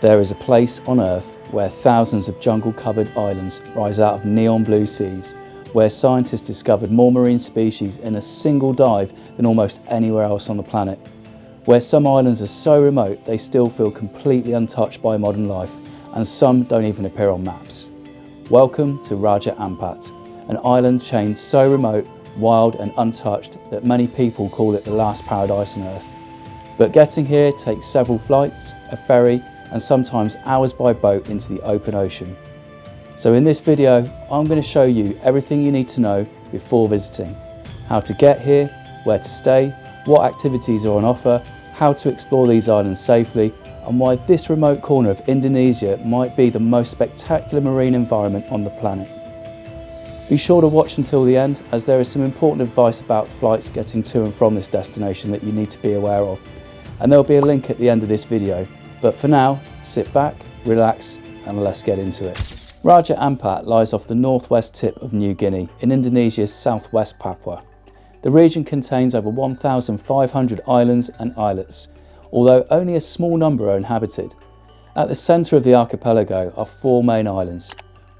There is a place on Earth where thousands of jungle-covered islands rise out of neon blue seas, where scientists discovered more marine species in a single dive than almost anywhere else on the planet, where some islands are so remote they still feel completely untouched by modern life, and some don't even appear on maps. Welcome to Raja Ampat, an island chain so remote, wild and untouched that many people call it the last paradise on Earth. But getting here takes several flights, a ferry, and sometimes hours by boat into the open ocean. So in this video, I'm going to show you everything you need to know before visiting. How to get here, where to stay, what activities are on offer, how to explore these islands safely, and why this remote corner of Indonesia might be the most spectacular marine environment on the planet. Be sure to watch until the end, as there is some important advice about flights getting to and from this destination that you need to be aware of. And there'll be a link at the end of this video. But for now, sit back, relax, and let's get into it. Raja Ampat lies off the northwest tip of New Guinea in Indonesia's southwest Papua. The region contains over 1,500 islands and islets, although only a small number are inhabited. At the centre of the archipelago are four main islands: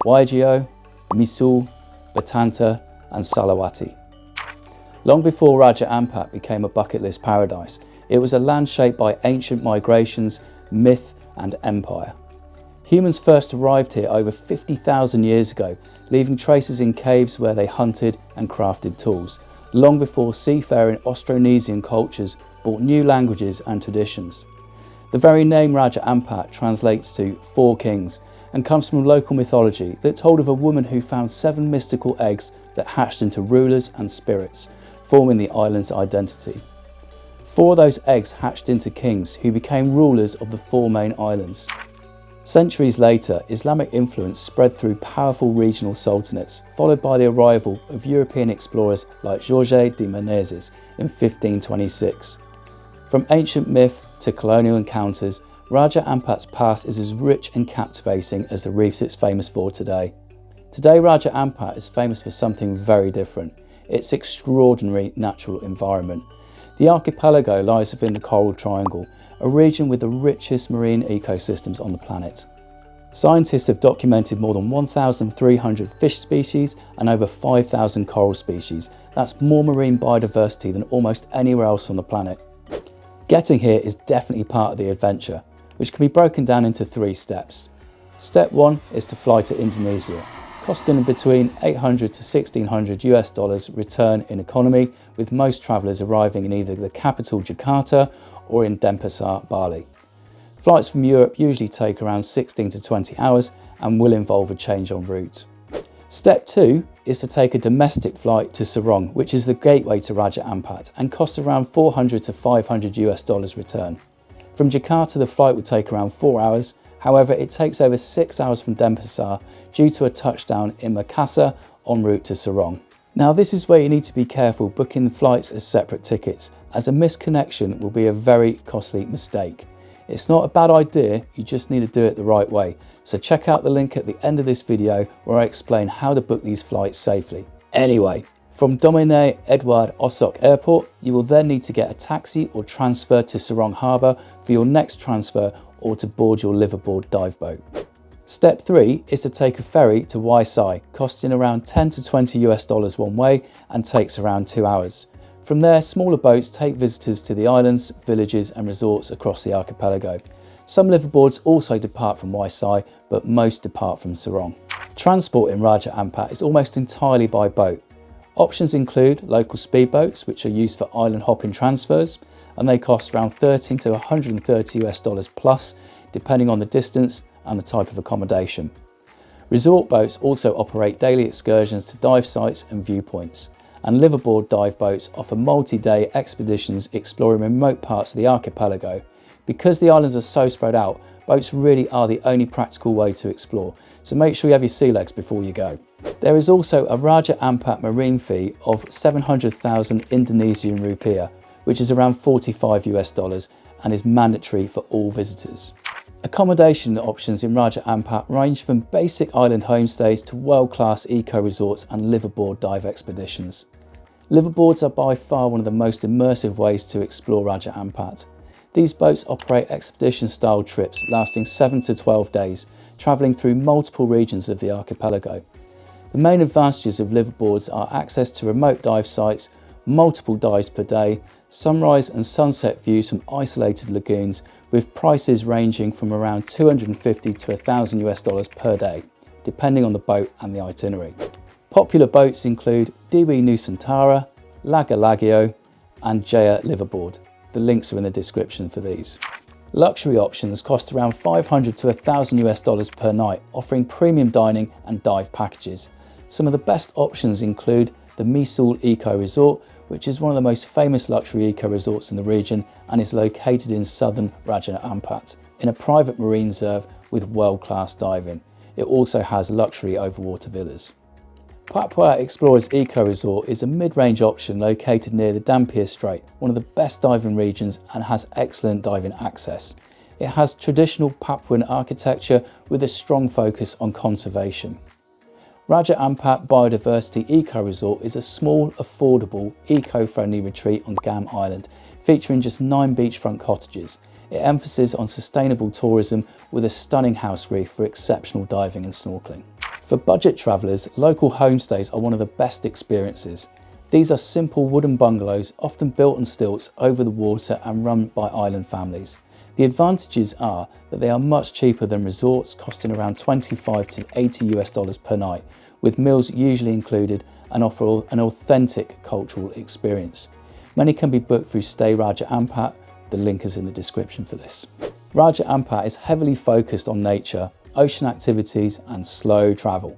Waigeo, Misul, Batanta and Salawati. Long before Raja Ampat became a bucket list paradise, it was a land shaped by ancient migrations, myth and empire. Humans first arrived here over 50,000 years ago, leaving traces in caves where they hunted and crafted tools, long before seafaring Austronesian cultures brought new languages and traditions. The very name Raja Ampat translates to Four Kings and comes from local mythology that told of a woman who found 7 mystical eggs that hatched into rulers and spirits, forming the island's identity. 4 of those eggs hatched into kings who became rulers of the 4 main islands. Centuries later, Islamic influence spread through powerful regional sultanates, followed by the arrival of European explorers like Jorge de Menezes in 1526. From ancient myth to colonial encounters, Raja Ampat's past is as rich and captivating as the reefs it's famous for today. Today, Raja Ampat is famous for something very different: its extraordinary natural environment. The archipelago lies within the Coral Triangle, a region with the richest marine ecosystems on the planet. Scientists have documented more than 1,300 fish species and over 5,000 coral species. That's more marine biodiversity than almost anywhere else on the planet. Getting here is definitely part of the adventure, which can be broken down into 3 steps. Step 1 is to fly to Indonesia, costing between $800 to $1,600 return in economy, with most travellers arriving in either the capital Jakarta or in Denpasar, Bali. Flights from Europe usually take around 16 to 20 hours and will involve a change en route. Step 2 is to take a domestic flight to Sorong, which is the gateway to Raja Ampat, and costs around $400 to $500 return. From Jakarta, the flight would take around 4 hours. However, it takes over 6 hours from Denpasar due to a touchdown in Makassar en route to Sorong. Now, this is where you need to be careful booking the flights as separate tickets, as a misconnection will be a very costly mistake. It's not a bad idea, you just need to do it the right way. So check out the link at the end of this video where I explain how to book these flights safely. Anyway, from Domine Edward Osok Airport, you will then need to get a taxi or transfer to Sorong Harbour for your next transfer, or to board your Liveaboard dive boat. Step 3 is to take a ferry to Waisai, costing around $10 to $20 one way and takes around 2 hours. From there, smaller boats take visitors to the islands, villages and resorts across the archipelago. Some liveaboards also depart from Waisai, but most depart from Sorong. Transport in Raja Ampat is almost entirely by boat. Options include local speedboats, which are used for island hopping transfers, and they cost around $13 to $130 plus, depending on the distance and the type of accommodation. Resort boats also operate daily excursions to dive sites and viewpoints, and liveaboard dive boats offer multi-day expeditions exploring remote parts of the archipelago. Because the islands are so spread out, boats really are the only practical way to explore, so make sure you have your sea legs before you go. There is also a Raja Ampat marine fee of 700,000 Indonesian rupiah, which is around $45 and is mandatory for all visitors. Accommodation options in Raja Ampat range from basic island homestays to world-class eco resorts and liveaboard dive expeditions. Liveaboards are by far one of the most immersive ways to explore Raja Ampat. These boats operate expedition-style trips lasting 7 to 12 days, travelling through multiple regions of the archipelago. The main advantages of liveaboards are access to remote dive sites, multiple dives per day, sunrise and sunset views from isolated lagoons, with prices ranging from around $250 to $1,000 per day, depending on the boat and the itinerary. Popular boats include DB Nusantara, Laga Lagio and Jaya Liveaboard. The links are in the description for these. Luxury options cost around $500 to $1,000 per night, offering premium dining and dive packages. Some of the best options include the Midrange Eco Resort, which is one of the most famous luxury eco resorts in the region and is located in southern Raja Ampat, in a private marine reserve with world-class diving. It also has luxury overwater villas. Papua Explorers Eco Resort is a mid-range option located near the Dampier Strait, one of the best diving regions, and has excellent diving access. It has traditional Papuan architecture with a strong focus on conservation. Raja Ampat Biodiversity Eco Resort is a small, affordable, eco-friendly retreat on Gam Island, featuring just 9 beachfront cottages. It emphasises on sustainable tourism with a stunning house reef for exceptional diving and snorkelling. For budget travellers, local homestays are one of the best experiences. These are simple wooden bungalows, often built on stilts over the water and run by island families. The advantages are that they are much cheaper than resorts, costing around $25 to $80 per night, with meals usually included, and offer an authentic cultural experience. Many can be booked through Stay Raja Ampat. The link is in the description for this. Raja Ampat is heavily focused on nature, ocean activities and slow travel.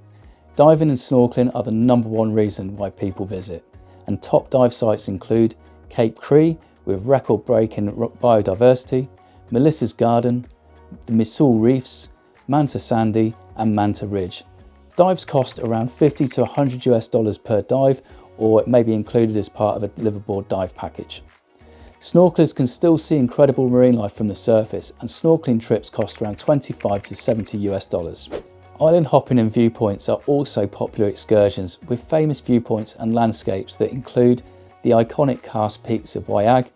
Diving and snorkelling are the #1 reason why people visit, and top dive sites include Cape Cree with record-breaking biodiversity, Melissa's Garden, the Misul Reefs, Manta Sandy and Manta Ridge. Dives cost around $50 to $100 per dive, or it may be included as part of a liveaboard dive package. Snorkelers can still see incredible marine life from the surface, and snorkelling trips cost around $25 to $70. Island hopping and viewpoints are also popular excursions, with famous viewpoints and landscapes that include the iconic karst peaks of Wayag,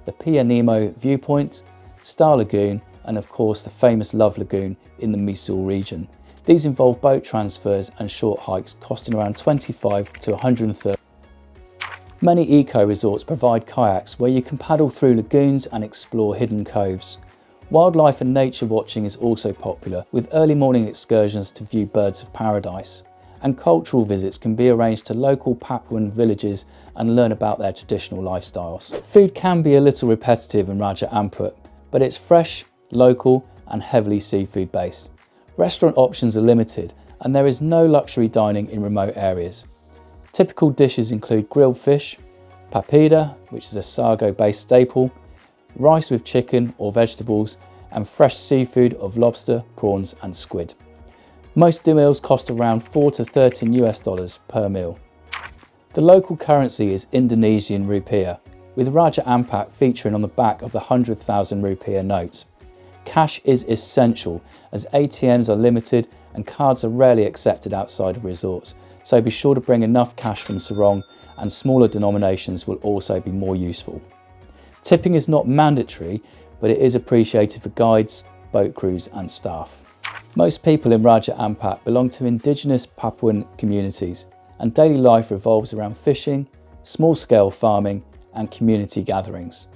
the Pia Nemo viewpoint, Star Lagoon, and of course the famous Love Lagoon in the Misul region. These involve boat transfers and short hikes costing around $25 to $130. Many eco resorts provide kayaks where you can paddle through lagoons and explore hidden coves. Wildlife and nature watching is also popular, with early morning excursions to view birds of paradise. And cultural visits can be arranged to local Papuan villages and learn about their traditional lifestyles. Food can be a little repetitive in Raja Ampat, but it's fresh, local and heavily seafood based. Restaurant options are limited, and there is no luxury dining in remote areas. Typical dishes include grilled fish, papeda, which is a sago-based staple, rice with chicken or vegetables, and fresh seafood of lobster, prawns and squid. Most meals cost around $4 to $13 per meal. The local currency is Indonesian rupiah, with Raja Ampat featuring on the back of the 100,000 rupiah notes. Cash is essential, as ATMs are limited and cards are rarely accepted outside of resorts, so be sure to bring enough cash from Sarong, and smaller denominations will also be more useful. Tipping is not mandatory, but it is appreciated for guides, boat crews and staff. Most people in Raja Ampat belong to indigenous Papuan communities, and daily life revolves around fishing, small-scale farming and community gatherings.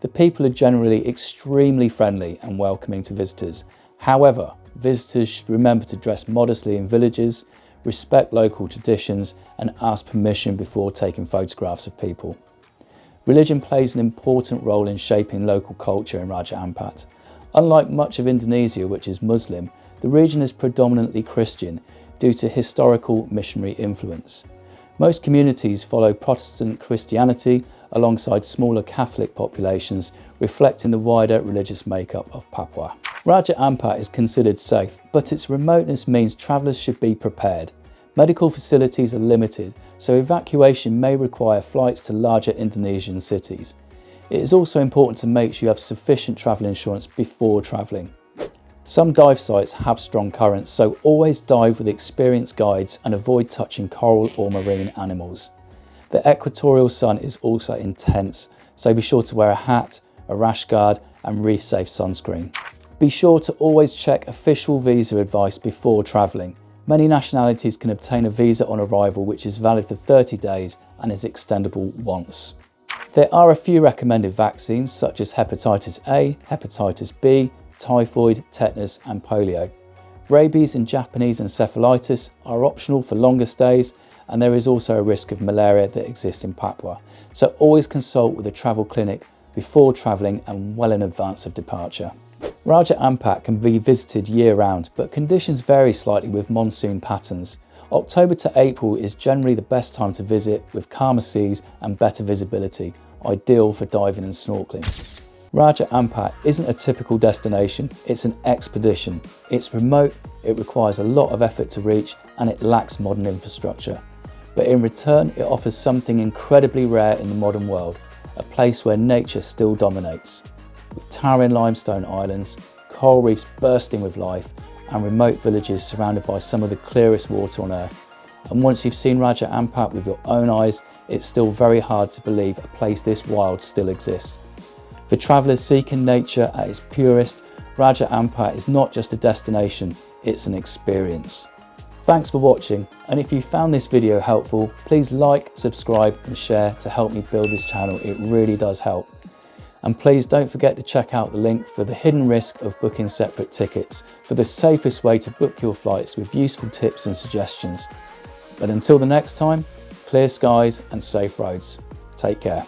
The people are generally extremely friendly and welcoming to visitors. However, visitors should remember to dress modestly in villages, respect local traditions and ask permission before taking photographs of people. Religion plays an important role in shaping local culture in Raja Ampat. Unlike much of Indonesia, which is Muslim, the region is predominantly Christian due to historical missionary influence. Most communities follow Protestant Christianity alongside smaller Catholic populations, reflecting the wider religious makeup of Papua. Raja Ampat is considered safe, but its remoteness means travellers should be prepared. Medical facilities are limited, so evacuation may require flights to larger Indonesian cities. It is also important to make sure you have sufficient travel insurance before travelling. Some dive sites have strong currents, so always dive with experienced guides and avoid touching coral or marine animals. The equatorial sun is also intense, so be sure to wear a hat, a rash guard and reef-safe sunscreen. Be sure to always check official visa advice before travelling. Many nationalities can obtain a visa on arrival which is valid for 30 days and is extendable once. There are a few recommended vaccines such as hepatitis A, hepatitis B, typhoid, tetanus and polio. Rabies and Japanese encephalitis are optional for longer stays, and there is also a risk of malaria that exists in Papua. So always consult with a travel clinic before travelling and well in advance of departure. Raja Ampat can be visited year-round, but conditions vary slightly with monsoon patterns. October to April is generally the best time to visit with calmer seas and better visibility, ideal for diving and snorkelling. Raja Ampat isn't a typical destination, it's an expedition. It's remote, it requires a lot of effort to reach, and it lacks modern infrastructure. But in return, it offers something incredibly rare in the modern world, a place where nature still dominates. With towering limestone islands, coral reefs bursting with life, and remote villages surrounded by some of the clearest water on earth. And once you've seen Raja Ampat with your own eyes, it's still very hard to believe a place this wild still exists. For travellers seeking nature at its purest, Raja Ampat is not just a destination, it's an experience. Thanks for watching, and if you found this video helpful, please like, subscribe and share to help me build this channel. It really does help. And please don't forget to check out the link for the hidden risk of booking separate tickets for the safest way to book your flights with useful tips and suggestions. But until the next time, clear skies and safe roads. Take care.